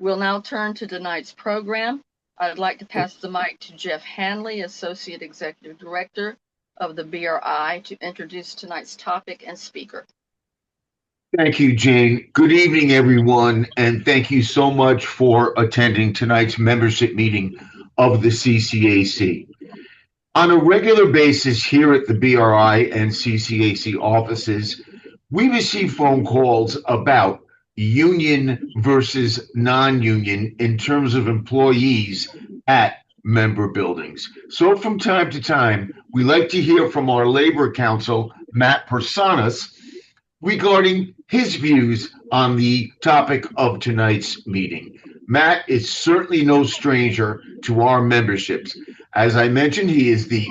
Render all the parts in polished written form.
We'll now turn to tonight's program. I'd like to pass the mic to Jeff Hanley, Associate Executive Director of the BRI, to introduce tonight's topic and speaker. Thank you, Jane. Good evening, everyone, and thank you so much for attending tonight's membership meeting of the CCAC. On a regular basis here at the BRI and CCAC offices, we receive phone calls about union versus non-union in terms of employees at member buildings. So from time to time, we like to hear from our labor counsel, Matt Persanis, regarding his views on the topic of tonight's meeting. Matt is certainly no stranger to our memberships. As I mentioned, he is the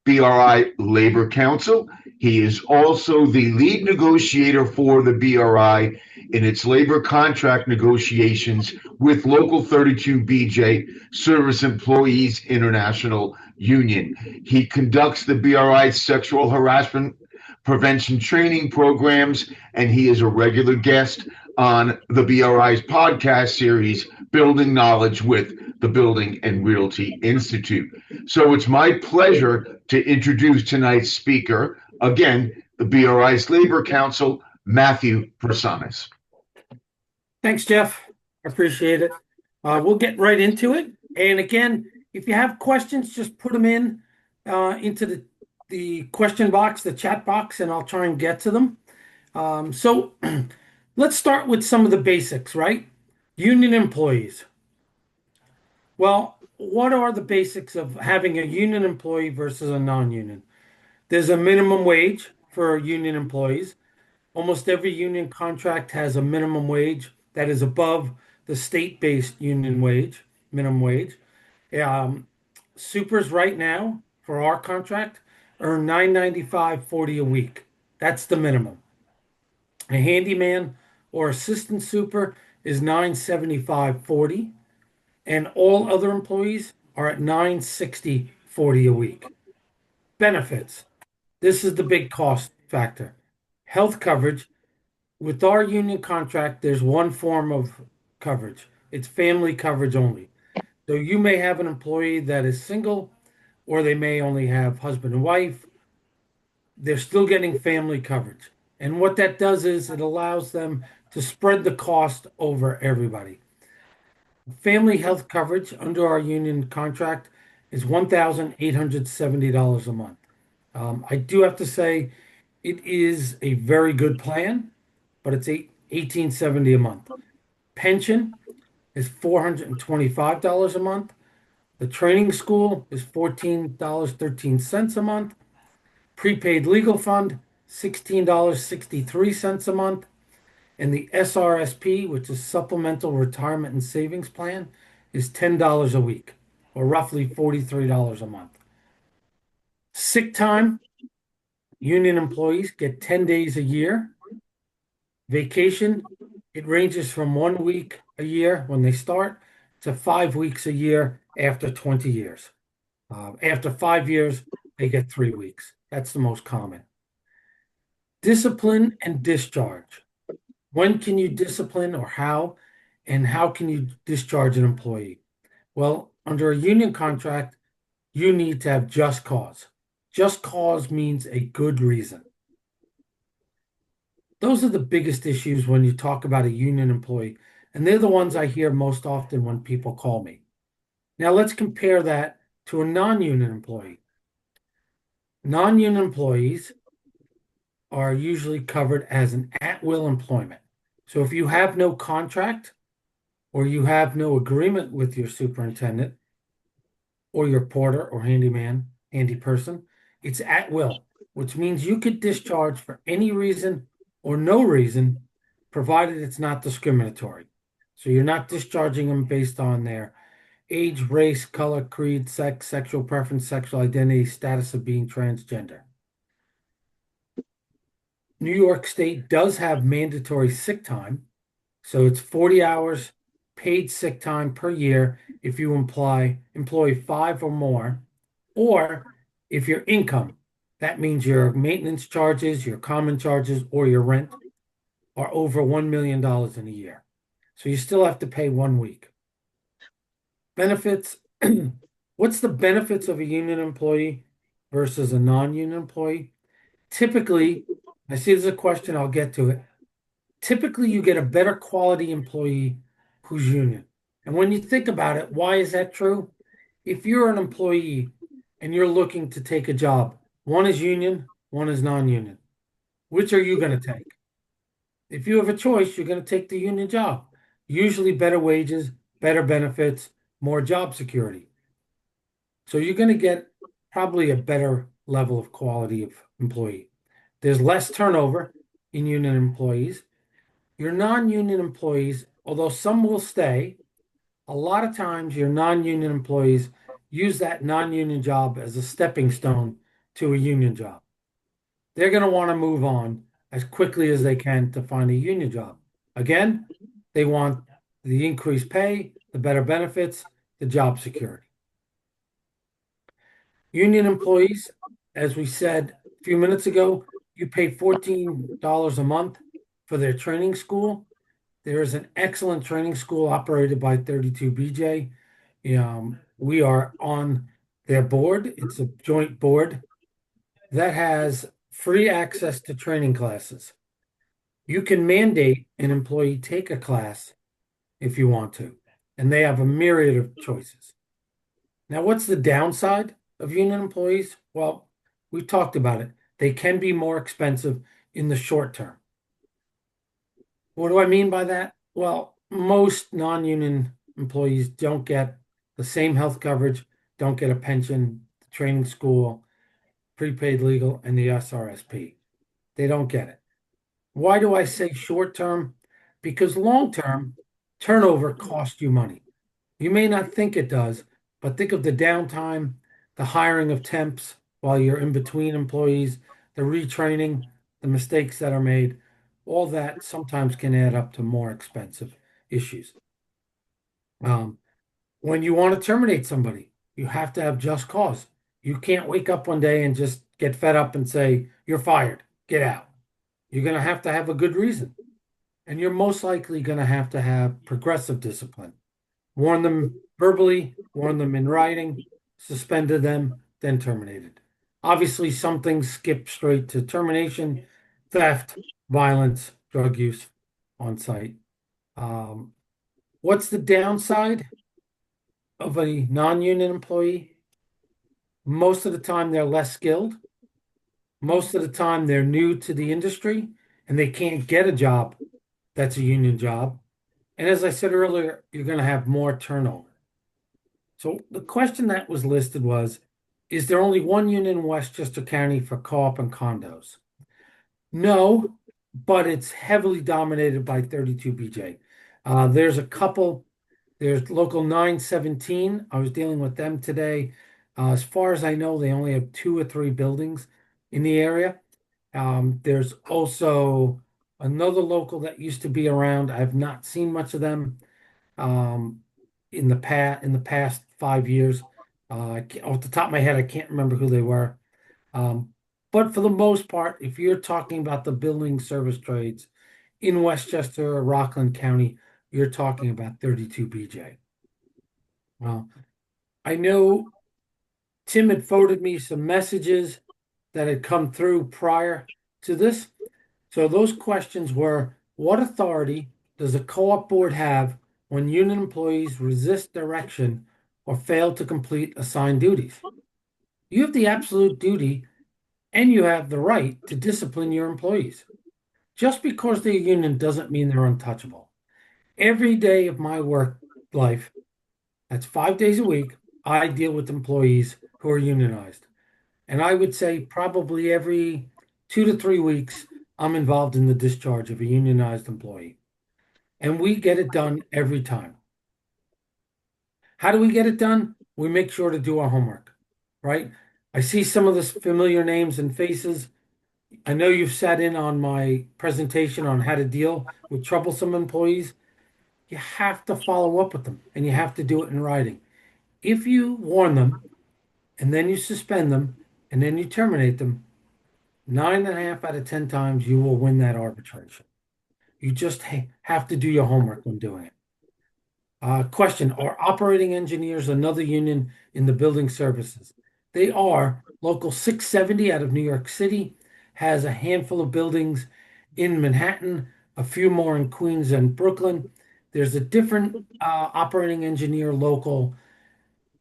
BRI Labor Counsel. He is also the lead negotiator for the BRI in its labor contract negotiations with Local 32BJ Service Employees International Union. He conducts the BRI's sexual harassment prevention training programs, and he is a regular guest on the BRI's podcast series, Building Knowledge with the Building and Realty Institute. So it's my pleasure to introduce tonight's speaker, again, the BRI's Labor Counsel, Matthew Persanis. Thanks, Jeff. I appreciate it. We'll get right into it. And again, if you have questions, just put them in into the question box, the chat box, and I'll try and get to them. So let's start with some of the basics, right? Union employees. Well, what are the basics of having a union employee versus a non-union? There's a minimum wage for union employees. Almost every union contract has a minimum wage that is above the state-based union wage, minimum wage. Supers right now for our contract earn $9.95.40 a week. That's the minimum. A handyman or assistant super is $9.75.40, and all other employees are at $9.60.40 a week. Benefits. This is the big cost factor. Health coverage. With our union contract, there's one form of coverage. It's family coverage only. So you may have an employee that is single, or they may only have husband and wife. They're still getting family coverage. And what that does is it allows them to spread the cost over everybody. Family health coverage under our union contract is $1,870 a month. I do have to say it is a very good plan, but it's $1,870 a month. Pension is $425 a month. The training school is $14.13 a month. Prepaid legal fund, $16.63 a month. And the SRSP, which is Supplemental Retirement and Savings Plan, is $10 a week, or roughly $43 a month. Sick time, union employees get 10 days a year. Vacation, it ranges from 1 week a year when they start to 5 weeks a year after 20 years. After 5 years, they get 3 weeks. That's the most common. Discipline and discharge. When can you discipline or how? And how can you discharge an employee? Well, under a union contract, you need to have just cause. Just cause means a good reason. Those are the biggest issues when you talk about a union employee, and they're the ones I hear most often when people call me. Now let's compare that to a non-union employee. Non-union employees are usually covered as an at-will employment. So if you have no contract or you have no agreement with your superintendent or your porter or handyman, handy person, it's at will, which means you could discharge for any reason or no reason, provided it's not discriminatory. So you're not discharging them based on their age, race, color, creed, sex, sexual preference, sexual identity, status of being transgender. New York State does have mandatory sick time. So it's 40 hours paid sick time per year if you employ 5 or more, or if your income, that means your maintenance charges, your common charges, or your rent are over $1 million in a year. So you still have to pay 1 week. Benefits. What's the benefits of a union employee versus a non-union employee? Typically, I see there's a question, I'll get to it. Typically, you get a better quality employee who's union. And when you think about it, why is that true? If you're an employee and you're looking to take a job, one is union, one is non-union. Which are you going to take? If you have a choice, you're going to take the union job. Usually better wages, better benefits, more job security. So you're going to get probably a better level of quality of employee. There's less turnover in union employees. Your non-union employees, although some will stay, a lot of times your non-union employees use that non-union job as a stepping stone to a union job. They're going to want to move on as quickly as they can to find a union job. Again, they want the increased pay, the better benefits, the job security. Union employees, as we said a few minutes ago, you pay $14 a month for their training school. There is an excellent training school operated by 32BJ. We are on their board. It's a joint board that has free access to training classes. You can mandate an employee take a class if you want to, and they have a myriad of choices. Now, what's the downside of union employees? Well, we talked about it. They can be more expensive in the short term. What do I mean by that? Well, most non-union employees don't get the same health coverage, don't get a pension, training school, prepaid legal, and the SRSP. They don't get it. Why do I say short term? Because long term, turnover costs you money. You may not think it does, but think of the downtime, the hiring of temps while you're in between employees, the retraining, the mistakes that are made. All that sometimes can add up to more expensive issues. When you want to terminate somebody, you have to have just cause. You can't wake up one day and just get fed up and say, you're fired, get out. You're going to have a good reason. And you're most likely going to have progressive discipline. Warn them verbally, warn them in writing, suspended them, then terminated. Obviously, some things skip straight to termination, theft, violence, drug use on site. What's the downside of a non-union employee? Most of the time, they're less skilled. Most of the time, they're new to the industry and they can't get a job that's a union job. And as I said earlier, you're going to have more turnover. So the question that was listed was, is there only one union in Westchester County for co-op and condos? No, but it's heavily dominated by 32BJ. There's a couple, there's local 917. I was dealing with them today. As far as I know, they only have 2 or 3 buildings in the area. There's also another local that used to be around. I've not seen much of them in the past 5 years. Off the top of my head, I can't remember who they were. But for the most part, if you're talking about the building service trades in Westchester or Rockland County, you're talking about 32BJ. Well, I know Tim had forwarded me some messages that had come through prior to this. So those questions were, what authority does a co-op board have when union employees resist direction or fail to complete assigned duties? You have the absolute duty and you have the right to discipline your employees. Just because they're union doesn't mean they're untouchable. Every day of my work life, that's 5 days a week, I deal with employees who are unionized. And I would say probably every 2 to 3 weeks, I'm involved in the discharge of a unionized employee. And we get it done every time. How do we get it done? We make sure to do our homework, right? I see some of the familiar names and faces. I know you've sat in on my presentation on how to deal with troublesome employees. You have to follow up with them and you have to do it in writing. If you warn them and then you suspend them and then you terminate them, 9.5 out of 10 times you will win that arbitration. You just have to do your homework when doing it. Question, are operating engineers another union in the building services? They are. Local 670 out of New York City has a handful of buildings in Manhattan, a few more in Queens and Brooklyn. There's a different operating engineer local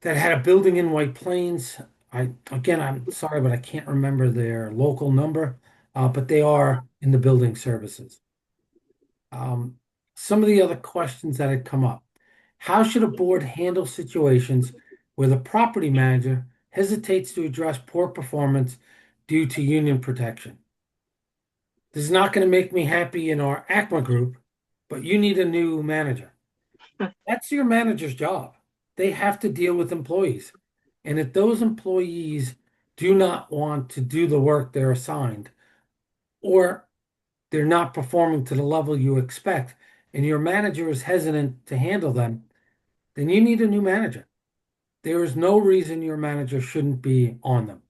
that had a building in White Plains. I'm sorry, but I can't remember their local number, but they are in the building services. Um, some of the other questions that had come up. How should a board handle situations where the property manager hesitates to address poor performance due to union protection? This is not going to make me happy in our ACMA group, but you need a new manager. That's your manager's job. They have to deal with employees. And if those employees do not want to do the work they're assigned, or they're not performing to the level you expect, and your manager is hesitant to handle them, then you need a new manager. There is no reason your manager shouldn't be on them.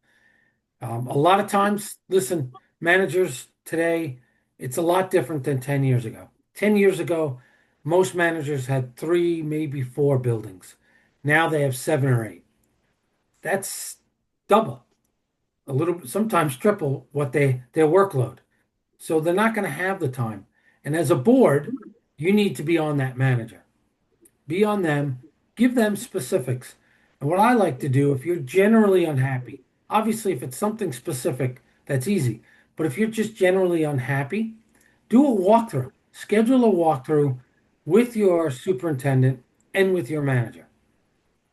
A lot of times, listen, managers today, it's a lot different than 10 years ago. 10 years ago, most managers had three, maybe four buildings. Now they have seven or eight. That's double, a little, sometimes triple what their workload. So they're not going to have the time. And as a board, you need to be on that manager. Be on them, give them specifics. And what I like to do, if you're generally unhappy, obviously, if it's something specific, that's easy. But if you're just generally unhappy, do a walkthrough. Schedule a walkthrough with your superintendent and with your manager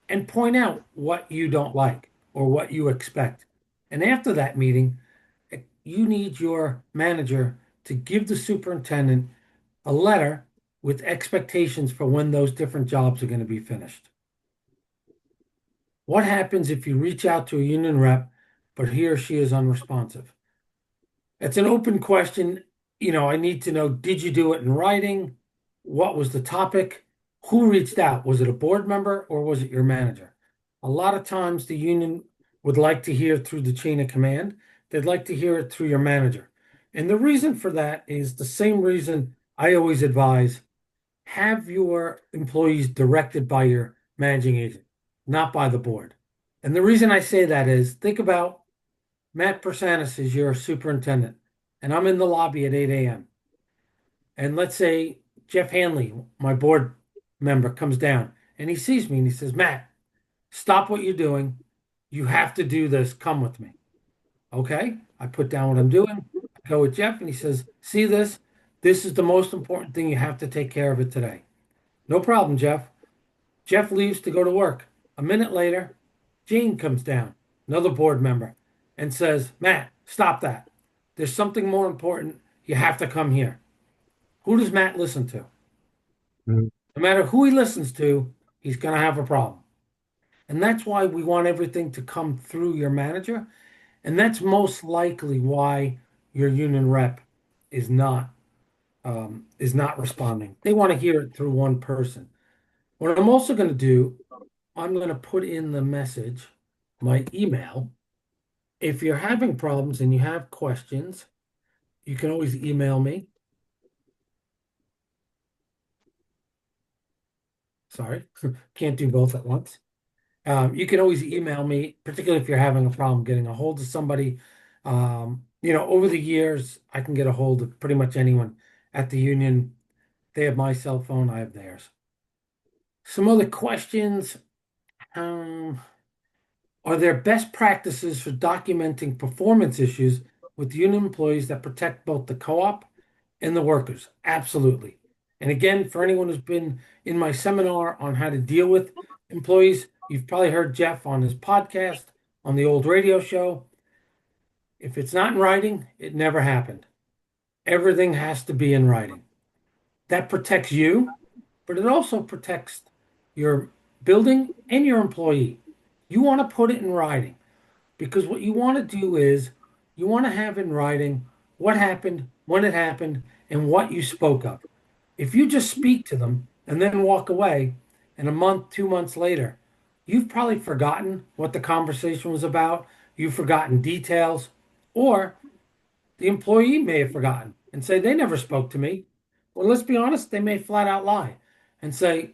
and point out what you don't like or what you expect. And after that meeting, you need your manager to give the superintendent a letter with expectations for when those different jobs are going to be finished. What happens if you reach out to a union rep, but he or she is unresponsive? It's an open question. I need to know, did you do it in writing? What was the topic? Who reached out? Was it a board member or was it your manager? A lot of times the union would like to hear through the chain of command. They'd like to hear it through your manager. And the reason for that is the same reason I always advise: have your employees directed by your managing agent, not by the board. And the reason I say that is, think about Matt Persanis is your superintendent, and I'm in the lobby at 8 a.m. And let's say Jeff Hanley, my board member, comes down and he sees me and he says, Matt, stop what you're doing. You have to do this. Come with me. Okay. I put down what I'm doing. I go with Jeff and he says, see this? This is the most important thing. You have to take care of it today. No problem, Jeff. Jeff leaves to go to work. A minute later, Jane comes down, another board member, and says, Matt, stop that. There's something more important. You have to come here. Who does Matt listen to? Mm. No matter who he listens to, he's going to have a problem. And that's why we want everything to come through your manager. And that's most likely why your union rep is not responding. They want to hear it through one person. What I'm also going to do, I'm going to put in the message, my email. If you're having problems and you have questions, you can always email me. Sorry, can't do both at once. You can always email me, particularly if you're having a problem getting a hold of somebody. Over the years, I can get a hold of pretty much anyone at the union. They have my cell phone, I have theirs. Some other questions. Are there best practices for documenting performance issues with union employees that protect both the co-op and the workers? Absolutely. And again, for anyone who's been in my seminar on how to deal with employees, you've probably heard Jeff on his podcast, on the old radio show. If it's not in writing, it never happened. Everything has to be in writing. That protects you, but it also protects your building and your employee. You want to put it in writing because what you want to do is you want to have in writing what happened, when it happened, and what you spoke of. If you just speak to them and then walk away, and a month, 2 months later, you've probably forgotten what the conversation was about. You've forgotten details, or the employee may have forgotten and say they never spoke to me. Or let's be honest, they may flat out lie and say,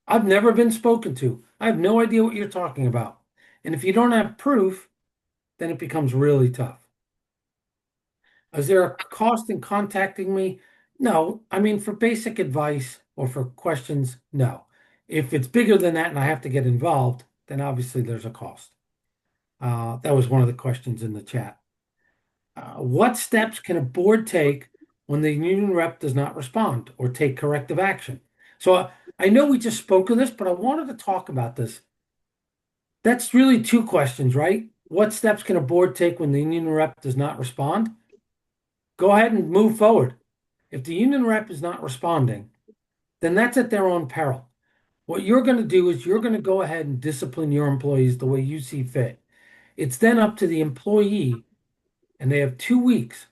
I've never been spoken to. I have no idea what you're talking about. And if you don't have proof, then it becomes really tough. Is there a cost in contacting me? No. I mean, for basic advice or for questions, no. If it's bigger than that and I have to get involved, then obviously there's a cost. That was one of the questions in the chat. What steps can a board take when the union rep does not respond or take corrective action? So I know we just spoke of this, but I wanted to talk about this. That's really two questions, right? What steps can a board take when the union rep does not respond? Go ahead and move forward. If the union rep is not responding, then that's at their own peril. What you're going to do is you're going to go ahead and discipline your employees the way you see fit. It's then up to the employee, and they have 2 weeks.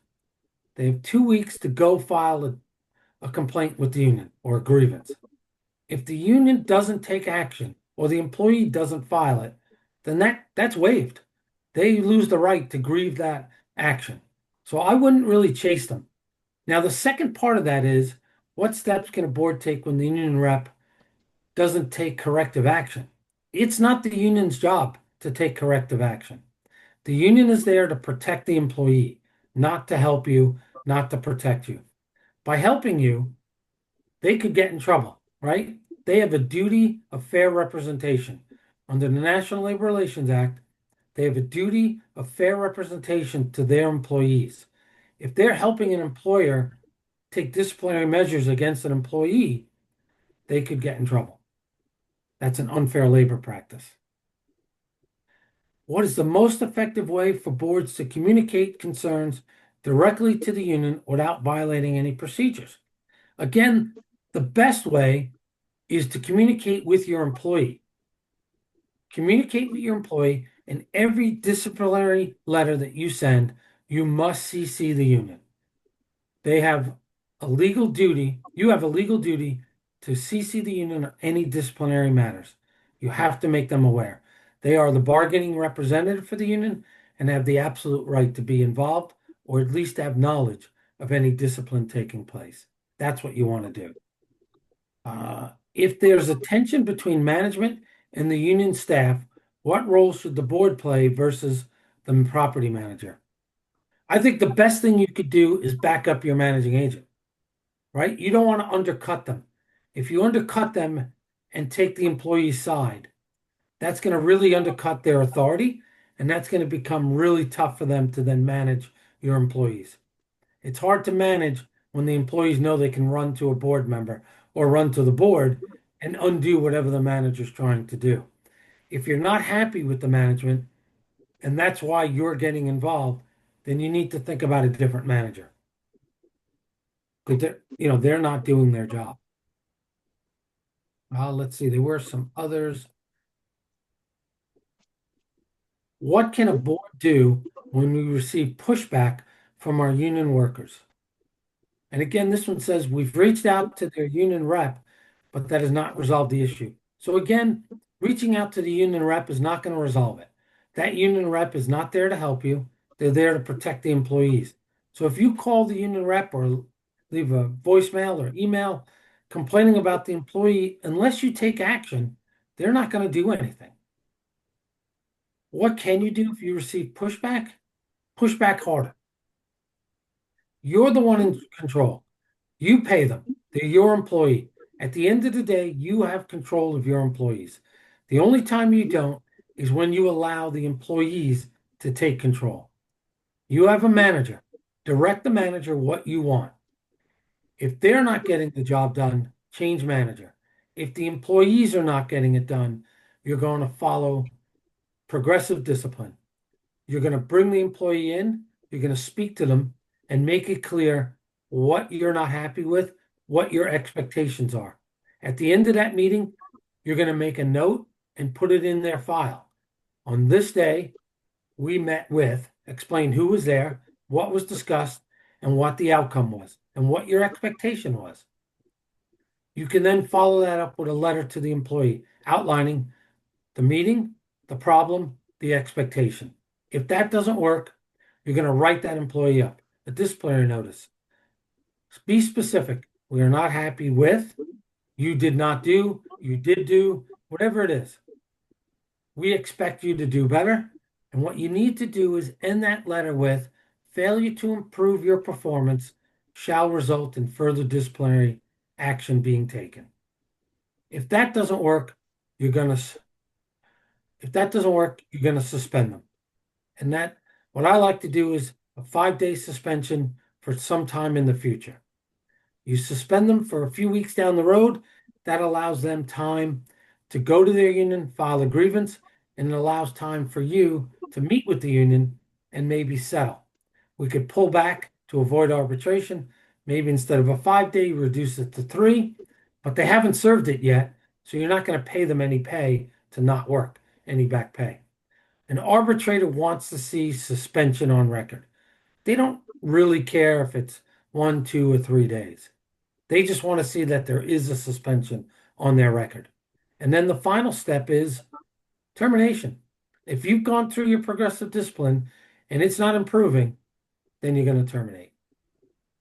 They have 2 weeks to go file a complaint with the union or a grievance. If the union doesn't take action or the employee doesn't file it, then that's waived. They lose the right to grieve that action. So I wouldn't really chase them. Now, the second part of that is what steps can a board take when the union rep doesn't take corrective action? It's not the union's job to take corrective action. The union is there to protect the employee, not to help you, not to protect you. By helping you, they could get in trouble, right? They have a duty of fair representation. Under the National Labor Relations Act, they have a duty of fair representation to their employees. If they're helping an employer take disciplinary measures against an employee, they could get in trouble. That's an unfair labor practice. What is the most effective way for boards to communicate concerns directly to the union without violating any procedures? Again, the best way is to communicate with your employee. Communicate with your employee, and every disciplinary letter that you send, you must CC the union. They have a legal duty, you have a legal duty to CC the union on any disciplinary matters. You have to make them aware. They are the bargaining representative for the union and have the absolute right to be involved or at least have knowledge of any discipline taking place. That's what you want to do. If there's a tension between management and the union staff, what role should the board play versus the property manager? I think the best thing you could do is back up your managing agent, right? You don't want to undercut them. If you undercut them and take the employee's side, that's going to really undercut their authority, and that's going to become really tough for them to then manage your employees. It's hard to manage when the employees know they can run to a board member or run to the board and undo whatever the manager's trying to do. If you're not happy with the management, and that's why you're getting involved, then you need to think about a different manager. Because they're not doing their job. Let's see, there were some others. What can a board do when we receive pushback from our union workers? And again, this one says we've reached out to their union rep, but that has not resolved the issue. So again, reaching out to the union rep is not going to resolve it. That union rep is not there to help you. They're there to protect the employees. So if you call the union rep or leave a voicemail or email complaining about the employee, unless you take action, they're not going to do anything. What can you do if you receive pushback? Push back harder. You're the one in control. You pay them. They're your employee. At the end of the day, you have control of your employees. The only time you don't is when you allow the employees to take control. You have a manager. Direct the manager what you want. If they're not getting the job done, change manager. If the employees are not getting it done, you're going to follow progressive discipline. You're going to bring the employee in, you're going to speak to them and make it clear what you're not happy with, what your expectations are. At the end of that meeting, you're going to make a note and put it in their file. On this day, we met with, explain who was there, what was discussed, and what the outcome was, and what your expectation was. You can then follow that up with a letter to the employee outlining the meeting, the problem, the expectation. If that doesn't work, you're going to write that employee up, a disciplinary notice. Be specific. we are not happy with, you did not do, you did do, whatever it is. We expect you to do better. And what you need to do is end that letter with failure to improve your performance shall result in further disciplinary action being taken. If that doesn't work, you're going to suspend them. And that what I like to do is a 5-day suspension for some time in the future. You suspend them for a few weeks down the road. That allows them time to go to their union, file a grievance, and it allows time for you to meet with the union and maybe settle. We could pull back to avoid arbitration. Maybe instead of a 5-day, reduce it to 3, but they haven't served it yet, so you're not going to pay them any pay to not work, any back pay. An arbitrator wants to see suspension on record. They don't really care if it's 1, 2, or 3 days. They just want to see that there is a suspension on their record. And then the final step is termination. If you've gone through your progressive discipline and it's not improving, then you're going to terminate.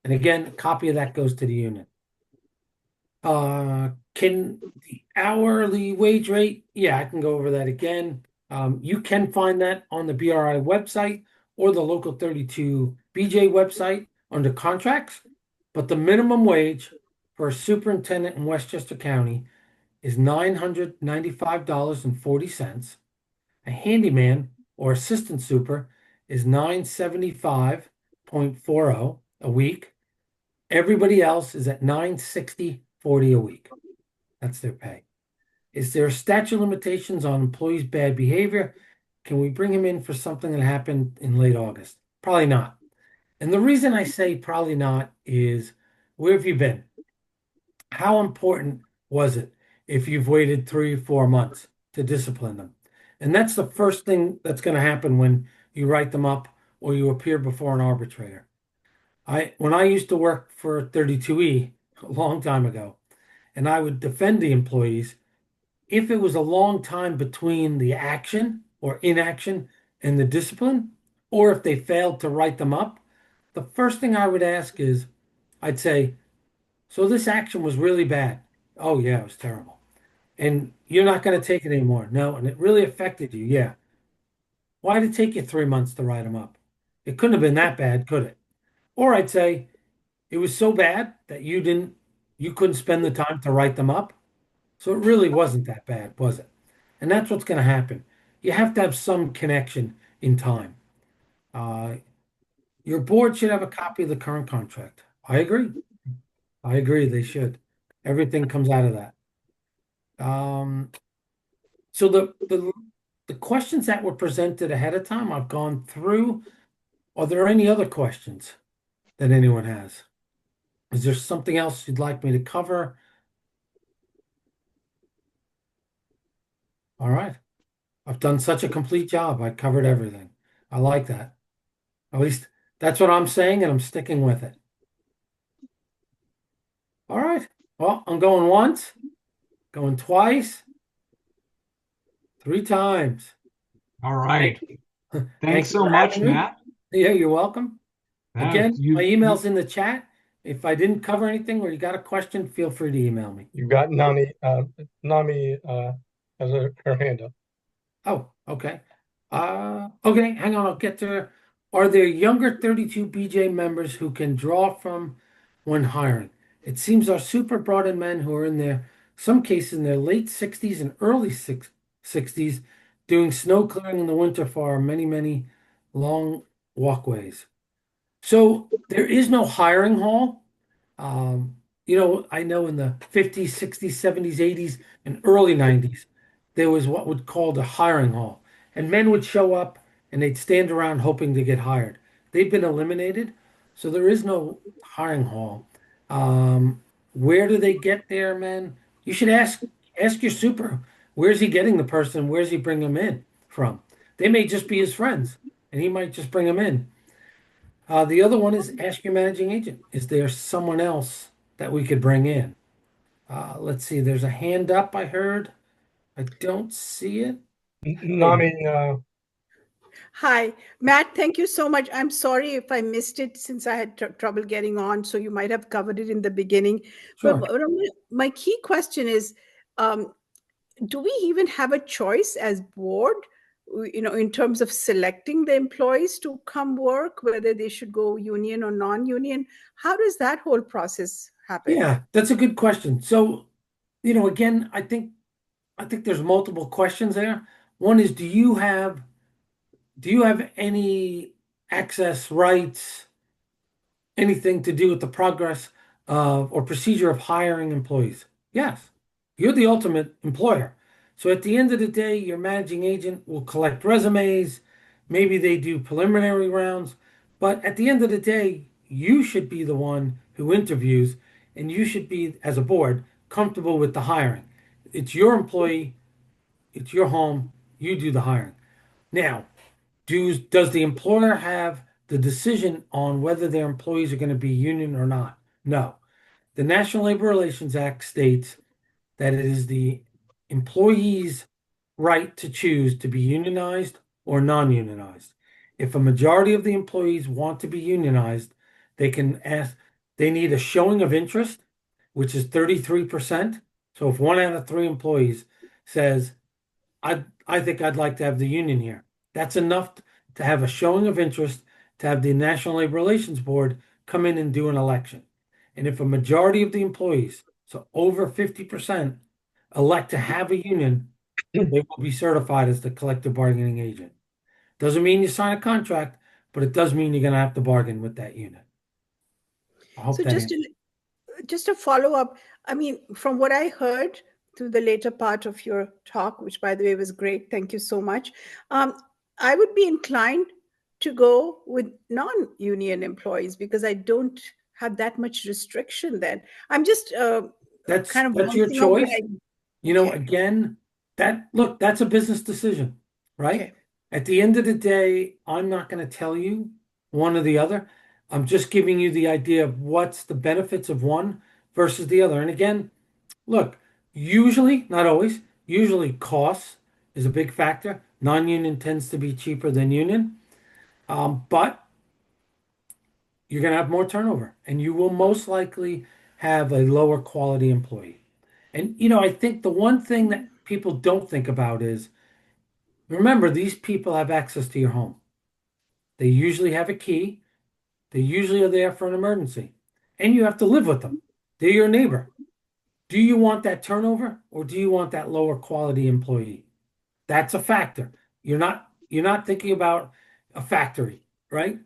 And again, a copy of that goes to the union. Can the hourly wage rate? Yeah, I can go over that again. You can find that on the BRI website or the local 32 BJ website under contracts. But the minimum wage for a superintendent in Westchester County is $995.40. A handyman or assistant super is $975.40 a week. Everybody else is at $960.40 a week. That's their pay. Is there a statute of limitations on employees' bad behavior? Can we bring him in for something that happened in late August? Probably not. And the reason I say probably not is, where have you been? How important was it if you've waited 3 or 4 months to discipline them? And that's the first thing that's going to happen when you write them up or you appear before an arbitrator. When I used to work for 32E a long time ago, and I would defend the employees, if it was a long time between the action or inaction and the discipline, or if they failed to write them up, the first thing I would ask is, I'd say, so this action was really bad. Oh, yeah, it was terrible. And you're not going to take it anymore. No, and it really affected you. Yeah. Why did it take you 3 months to write them up? It couldn't have been that bad, could it? Or I'd say it was so bad that you couldn't spend the time to write them up. So it really wasn't that bad, was it? And that's what's going to happen. You have to have some connection in time. Your board should have a copy of the current contract. I agree. I agree. They should. Everything comes out of that. So the questions that were presented ahead of time, I've gone through. Are there any other questions that anyone has? Is there something else you'd like me to cover? All right. I've done such a complete job. I covered everything. I like that. At least that's what I'm saying, and I'm sticking with it. All right. Well, I'm going once, going twice, 3 times. All right. Thank Thanks you so for much, having me. Matt. Yeah, you're welcome. Again, You, my email's in the chat. If I didn't cover anything or you got a question, feel free to email me. You got Nami has her hand up. Oh, okay. Okay, hang on, I'll get to her. Are there younger 32 BJ members who can draw from when hiring? It seems our super brought in men who are in their, some cases in their late 60s and early 60s, doing snow clearing in the winter for our many, many long walkways. So there is no hiring hall. I know in the 50s, 60s, 70s, 80s, and early 90s, there was what would called a hiring hall. And men would show up and they'd stand around hoping to get hired. They've been eliminated, so there is no hiring hall. Where do they get their men? You should ask your super, where's he getting the person? Where's he bringing them in from? They may just be his friends, and he might just bring them in. The other one is ask your managing agent. Is there someone else that we could bring in? Let's see. There's a hand up I heard. I don't see it. Nami Hi, Matt. Thank you so much. I'm sorry if I missed it since I had trouble getting on. So you might have covered it in the beginning. But, Sure. my key question is, um, do we even have a choice as board, in terms of selecting the employees to come work, whether they should go union or non-union? How does that whole process happen? Yeah, that's a good question. So, again, I think there's multiple questions there. One is, do you have any access rights, anything to do with the progress of or procedure of hiring employees? Yes. You're the ultimate employer. So at the end of the day, your managing agent will collect resumes. Maybe they do preliminary rounds. But at the end of the day, you should be the one who interviews, and you should be, as a board, comfortable with the hiring. It's your employee, it's your home, you do the hiring. Now, does the employer have the decision on whether their employees are going to be union or not? No. The National Labor Relations Act states that it is the employee's right to choose to be unionized or non-unionized. If a majority of the employees want to be unionized, they can ask, they need a showing of interest, which is 33%. So if 1 out of 3 employees says, I think I'd like to have the union here. That's enough to have a showing of interest to have the National Labor Relations Board come in and do an election. And if a majority of the employees, so over 50%, elect to have a union, they will be certified as the collective bargaining agent. Doesn't mean you sign a contract, but it does mean you're going to have to bargain with that unit. I hope So that answers. just a follow up. I mean, from what I heard through the later part of your talk, which by the way was great, thank you so much. Um, I would be inclined to go with non-union employees because I don't have that much restriction. Then I'm just That's kind of that's your bouncing off what choice. I. Okay, Again, that's a business decision, right? okay, At the end of the day, I'm not going to tell you one or the other. I'm just giving you the idea of what's the benefits of one versus the other. And again, look, usually, not always, usually cost is a big factor. Non-union tends to be cheaper than union, but you're going to have more turnover, and you will most likely have a lower quality employee. And I think the one thing that people don't think about is remember, these people have access to your home. They usually have a key. They usually are there for an emergency. And you have to live with them. They're your neighbor. Do you want that turnover or do you want that lower quality employee? That's a factor. You're not thinking about a factory, right?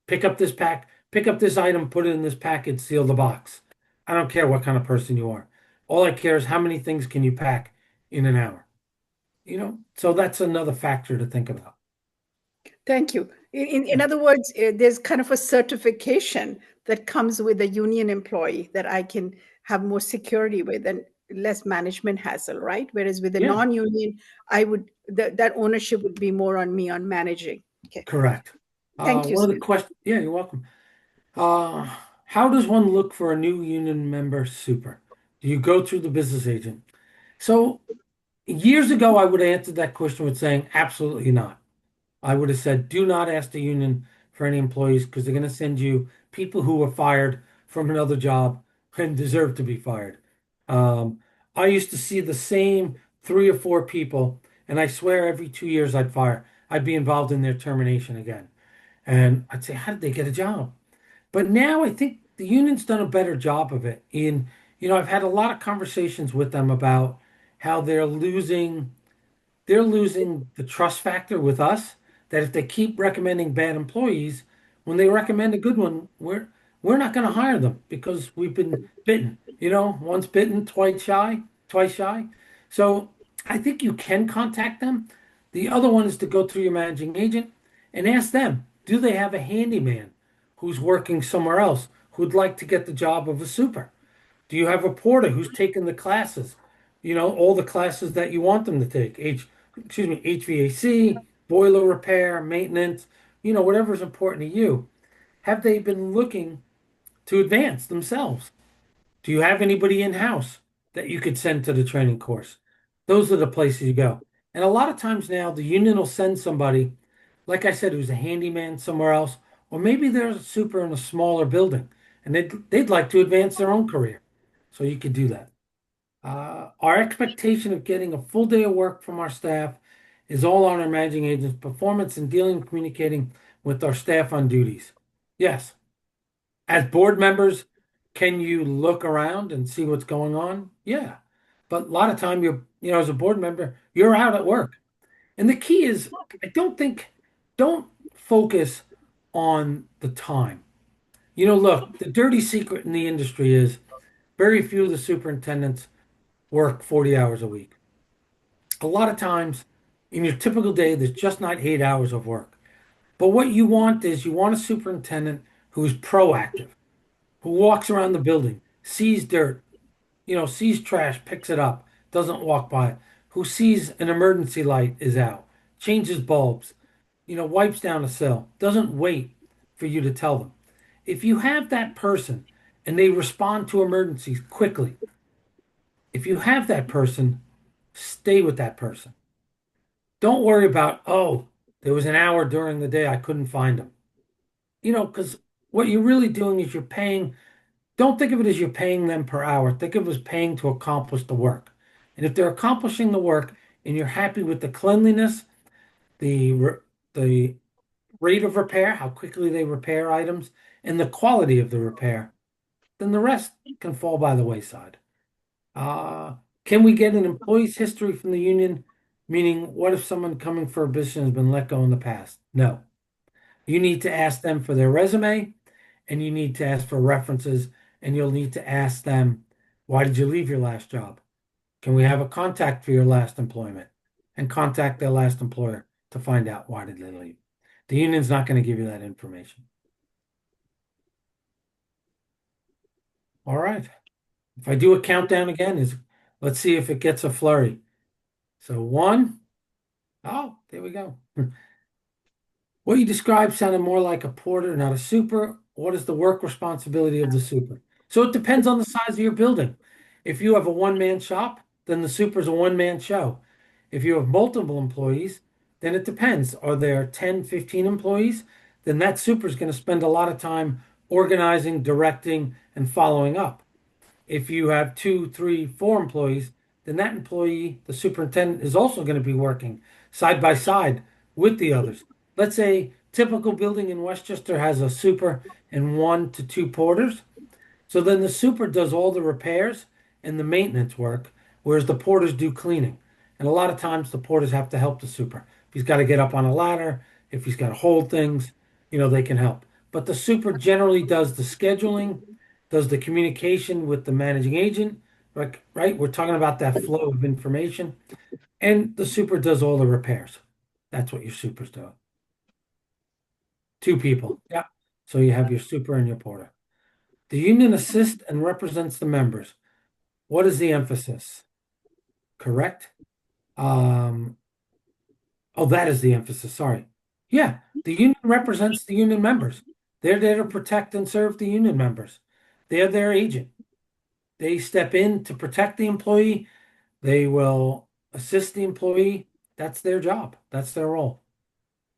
Pick up this item, put it in this package, seal the box. I don't care what kind of person you are. All I care is how many things can you pack in an hour. So that's another factor to think about. thank you. In other words, there's kind of a certification that comes with a union employee that I can have more security with and less management hassle, right? Whereas with a Yeah, non-union, I would that ownership would be more on me on managing. Okay, correct. thank you, One of the Sue. questions, yeah, you're welcome. Uh, how does one look for a new union member super? Do you go through the business agent? So years ago, I would have answered that question with saying absolutely not. I would have said, do not ask the union for any employees because they're going to send you people who were fired from another job and deserve to be fired. Um, I used to see the same 3 or 4 people, and I swear every 2 years I'd fire. I'd be involved in their termination again. And I'd say, how did they get a job? But now I think the union's done a better job of it. I've had a lot of conversations with them about how they're losing the trust factor with us that if they keep recommending bad employees, when they recommend a good one, we're not going to hire them because we've been bitten. Once bitten, twice shy, twice shy. So I think you can contact them. The other one is to go through your managing agent and ask them, do they have a handyman who's working somewhere else who'd like to get the job of a super? Do you have a porter who's taken the classes? All the classes that you want them to take. HVAC, boiler repair, maintenance, whatever is important to you. Have they been looking to advance themselves? Do you have anybody in-house that you could send to the training course? Those are the places you go. And a lot of times now, the union will send somebody, like I said, who's a handyman somewhere else, or maybe they're a super in a smaller building, and they'd like to advance their own career. So you could do that. Our expectation of getting a full day of work from our staff is all on our managing agent's performance in dealing and communicating with our staff on duties. Yes. As board members, can you look around and see what's going on? Yeah. But a lot of time as a board member, you're out at work. And the key is, don't focus on the time. Look, the dirty secret in the industry is very few of the superintendents work 40 hours a week. A lot of times in your typical day, there's just not 8 hours of work. But what you want is you want a superintendent who's proactive, who walks around the building, sees dirt, sees trash, picks it up, doesn't walk by it, who sees an emergency light is out, changes bulbs, wipes down a sill, doesn't wait for you to tell them. If you have that person and they respond to emergencies quickly, if you have that person, stay with that person. Don't worry about, oh, there was an hour during the day I couldn't find them. Because what you're really doing is you're paying, don't think of it as you're paying them per hour. Think of it as paying to accomplish the work. And if they're accomplishing the work and you're happy with the cleanliness, the rate of repair, how quickly they repair items, and the quality of the repair, then the rest can fall by the wayside. Can we get an employee's history from the union? Meaning, what if someone coming for a position has been let go in the past? No. You need to ask them for their resume, and you need to ask for references, and you'll need to ask them, why did you leave your last job? Can we have a contact for your last employment? And contact their last employer to find out why did they leave. The union's not going to give you that information. All right. If I do a countdown again, let's see if it gets a flurry. So 1. Oh, there we go. What you described sounded more like a porter, not a super. What is the work responsibility of the super? So it depends on the size of your building. If you have a one-man shop, then the super's a one-man show. If you have multiple employees, then it depends. Are there 10, 15 employees? Then that super is going to spend a lot of time organizing, directing, and following up. If you have 2, 3, 4 employees, then that employee, the superintendent, is also going to be working side by side with the others. Let's say typical building in Westchester has a super and 1 to 2 porters. So then the super does all the repairs and the maintenance work, whereas the porters do cleaning. And a lot of times the porters have to help the super. If he's got to get up on a ladder, if he's got to hold things, they can help. But the super generally does the scheduling, does the communication with the managing agent, right? We're talking about that flow of information. And the super does all the repairs. That's what your super's doing. 2 people. Yeah. So you have your super and your porter. The union assists and represents the members. What is the emphasis? Correct? Oh, that is the emphasis. Sorry. Yeah. The union represents the union members. They're there to protect and serve the union members. They're their agent. They step in to protect the employee. They will assist the employee. That's their job. That's their role.